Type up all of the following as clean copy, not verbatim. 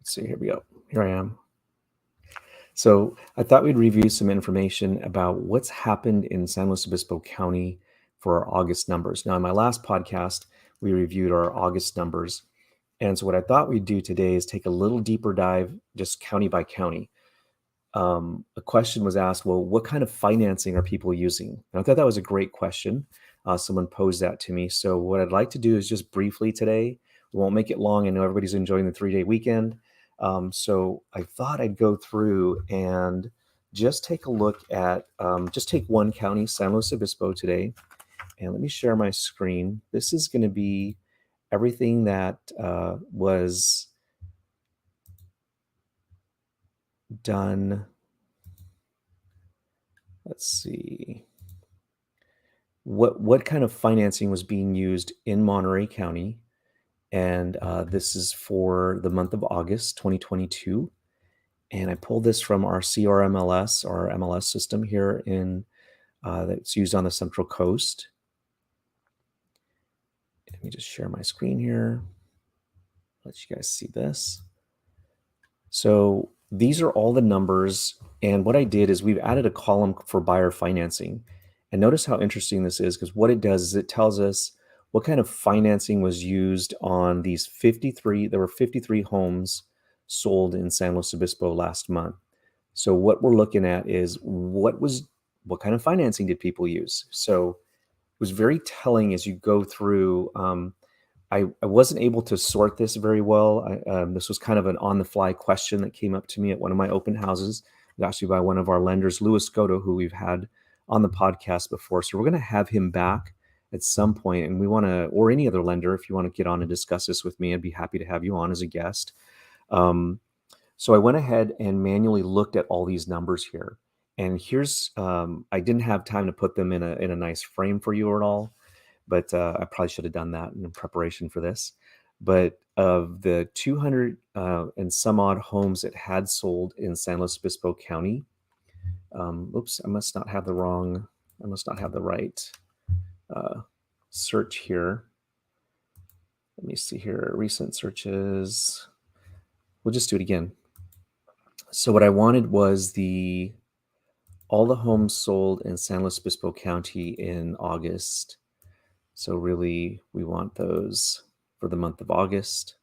Let's see, here we go. Here I am. So I thought we'd review some information about what's happened in San Luis Obispo County for our August numbers. Now, in my last podcast, we reviewed our August numbers. And so what I thought we'd do today is take a little deeper dive, just county by county. A question was asked, well, what kind of financing are people using? And I thought that was a great question. Someone posed that to me. So what I'd like to do is just briefly today, we won't make it long. I know everybody's enjoying the 3-day weekend. So I thought I'd go through and just take a look at, just take one county, San Luis Obispo today. And let me share my screen. This is going to be everything that was done. Let's see. What kind of financing was being used in Monterey County. And this is for the month of August 2022. And I pulled this from our CRMLS, our MLS system here in that's used on the Central Coast. Let me just share my screen here. Let you guys see this. So these are all the numbers. And what I did is we've added a column for buyer financing. And notice how interesting this is, because what it does is it tells us what kind of financing was used on these 53. There were 53 homes sold in San Luis Obispo last month. So what we're looking at is what kind of financing did people use? So it was very telling as you go through. I wasn't able to sort this very well. This was kind of an on-the-fly question that came up to me at one of my open houses, actually by one of our lenders, Louis Scotto, who we've had on the podcast before. So we're going to have him back at some point, and we want to, or any other lender, if you want to get on and discuss this with me, I'd be happy to have you on as a guest. So I went ahead and manually looked at all these numbers here. And here's, I didn't have time to put them in a nice frame for you at all. But I probably should have done that in preparation for this. But of the 200 and some odd homes that had sold in San Luis Obispo County, oops, I must not have the right search here. Let me see here, recent searches. We'll just do it again. So what I wanted was all the homes sold in San Luis Obispo County in August. So really, we want those for the month of August.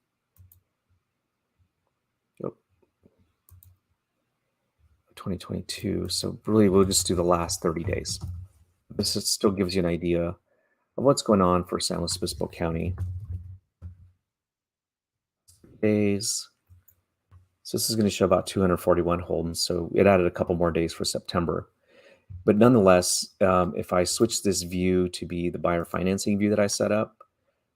Oh, 2022. So really, we'll just do the last 30 days. This still gives you an idea of what's going on for San Luis Obispo County. Days. So this is going to show about 241 homes. So it added a couple more days for September. But nonetheless, if I switch this view to be the buyer financing view that I set up,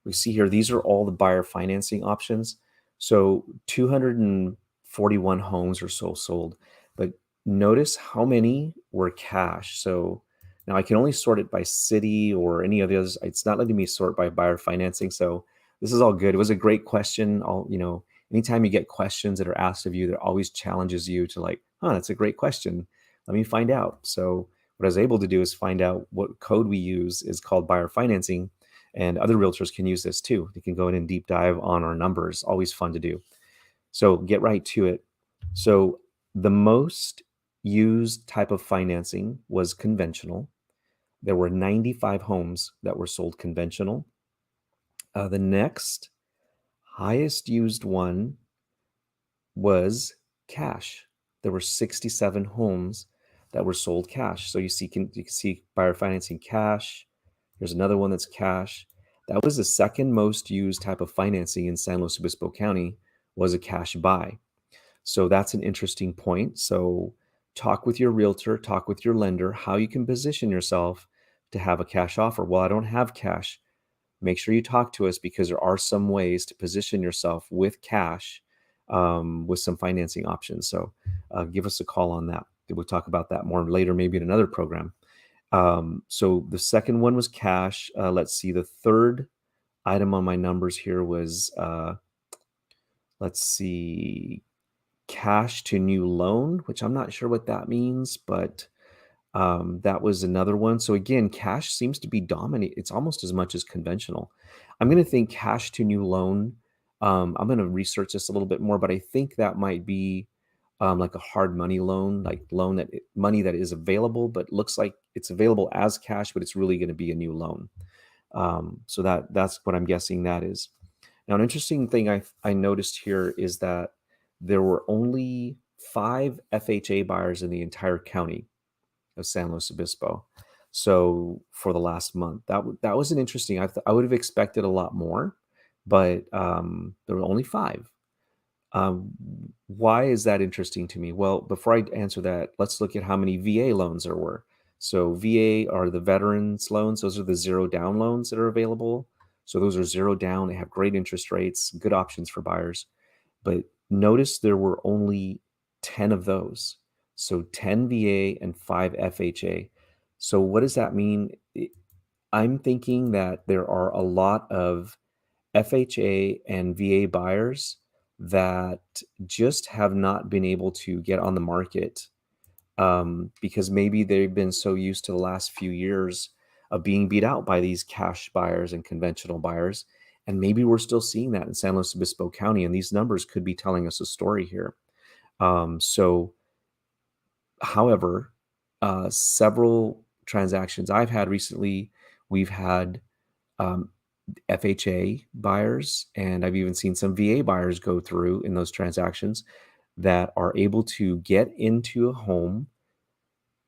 we see here, these are all the buyer financing options. So 241 homes or so sold, but notice how many were cash. So now I can only sort it by city or any of the others. It's not letting me sort by buyer financing. So this is all good. It was a great question. Anytime you get questions that are asked of you, that always challenges you to like, that's a great question. Let me find out. So what I was able to do is find out what code we use is called buyer financing, and other realtors can use this too. They can go in and deep dive on our numbers. Always fun to do. So get right to it. So the most used type of financing was conventional. There were 95 homes that were sold conventional. The next highest used one was cash. There were 67 homes that were sold cash. So you can see buyer financing cash. There's another one that's cash. That was the second most used type of financing in San Luis Obispo County, was a cash buy. So that's an interesting point. So talk with your realtor, talk with your lender, how you can position yourself to have a cash offer. Well, I don't have cash. Make sure you talk to us, because there are some ways to position yourself with cash with some financing options. So give us a call on that. We'll talk about that more later, maybe in another program. So the second one was cash. Let's see, the third item on my numbers here was, let's see, cash to new loan, which I'm not sure what that means, but that was another one. So again, cash seems to be dominant. It's almost as much as conventional. I'm going to think cash to new loan I'm going to research this a little bit more, but I think that might be like a hard money loan, like money that is available, but looks like it's available as cash, but it's really going to be a new loan. So that's what I'm guessing that is. Now, an interesting thing I noticed here is that there were only 5 FHA buyers in the entire county of San Luis Obispo. So for the last month, that was an interesting. I would have expected a lot more, but there were only 5. Um, why is that interesting to me? Well, before I answer that, let's look at how many VA loans there were. So VA are the veterans loans. Those are the zero down loans that are available. So those are zero down. They have great interest rates, good options for buyers. But notice there were only 10 of those. So 10 VA and 5 FHA. So what does that mean? I'm thinking that there are a lot of FHA and VA buyers that just have not been able to get on the market because maybe they've been so used to the last few years of being beat out by these cash buyers and conventional buyers. And maybe we're still seeing that in San Luis Obispo County, and these numbers could be telling us a story here. However, several transactions I've had recently, we've had um, FHA buyers, and I've even seen some VA buyers go through in those transactions that are able to get into a home.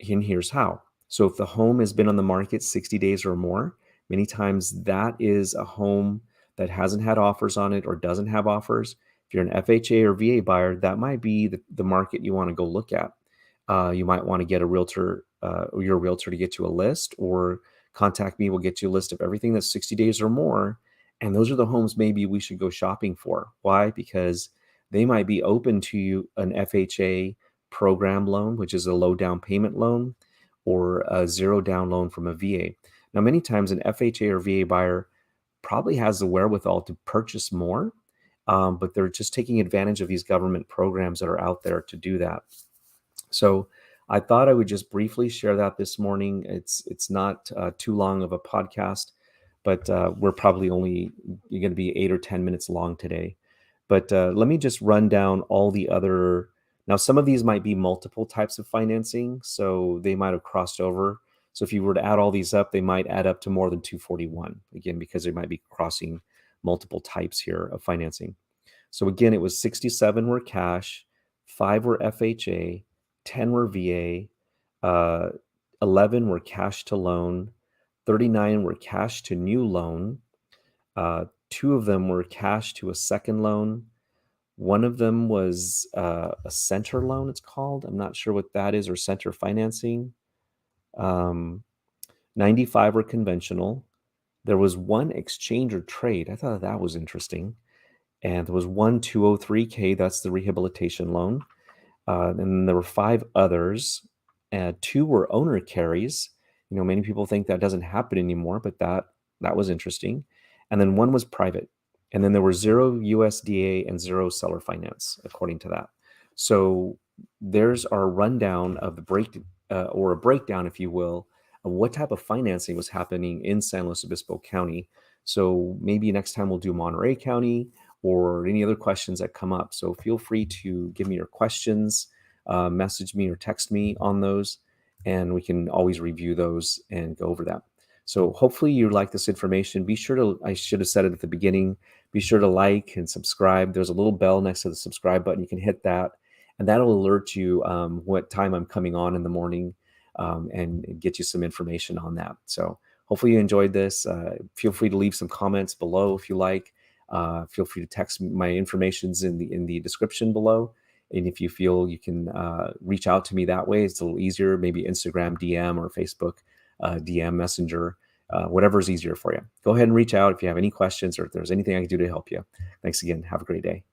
And here's how. So if the home has been on the market 60 days or more, many times that is a home that hasn't had offers on it or doesn't have offers. If you're an FHA or VA buyer, that might be the market you want to go look at. You might want to get a realtor, or your realtor to get you a list, or contact me. We'll get you a list of everything that's 60 days or more. And those are the homes maybe we should go shopping for. Why? Because they might be open to you an FHA program loan, which is a low down payment loan, or a zero down loan from a VA. Now, many times an FHA or VA buyer probably has the wherewithal to purchase more, but they're just taking advantage of these government programs that are out there to do that. So I thought I would just briefly share that this morning. It's not too long of a podcast, but we're probably only going to be 8 or 10 minutes long today. But let me just run down all the other. Now, some of these might be multiple types of financing, so they might have crossed over. So if you were to add all these up, they might add up to more than 241, again, because they might be crossing multiple types here of financing. So again, it was 67 were cash, 5 were FHA, 10 were VA, 11 were cash to loan, 39 were cash to new loan, 2 of them were cash to a second loan. One of them was a center loan, it's called. I'm not sure what that is, or center financing. 95 were conventional. There was one exchange or trade. I thought that was interesting. And there was one 203K, that's the rehabilitation loan. And there were 5 others. 2 were owner carries. You know, many people think that doesn't happen anymore, but that was interesting. And then 1 was private. And then there were 0 USDA and 0 seller finance, according to that. So there's our rundown of the or a breakdown, if you will, of what type of financing was happening in San Luis Obispo County. So maybe next time we'll do Monterey County, or any other questions that come up. So feel free to give me your questions, message me or text me on those, and we can always review those and go over that. So hopefully you like this information. Be sure to, I should have said it at the beginning, be sure to like and subscribe. There's a little bell next to the subscribe button. You can hit that, and that'll alert you what time I'm coming on in the morning, and get you some information on that. So hopefully you enjoyed this. Feel free to leave some comments below if you like. Feel free to text me. My information's in the description below. And if you feel you can reach out to me that way, it's a little easier, maybe Instagram DM or Facebook DM Messenger, whatever's easier for you. Go ahead and reach out if you have any questions, or if there's anything I can do to help you. Thanks again. Have a great day.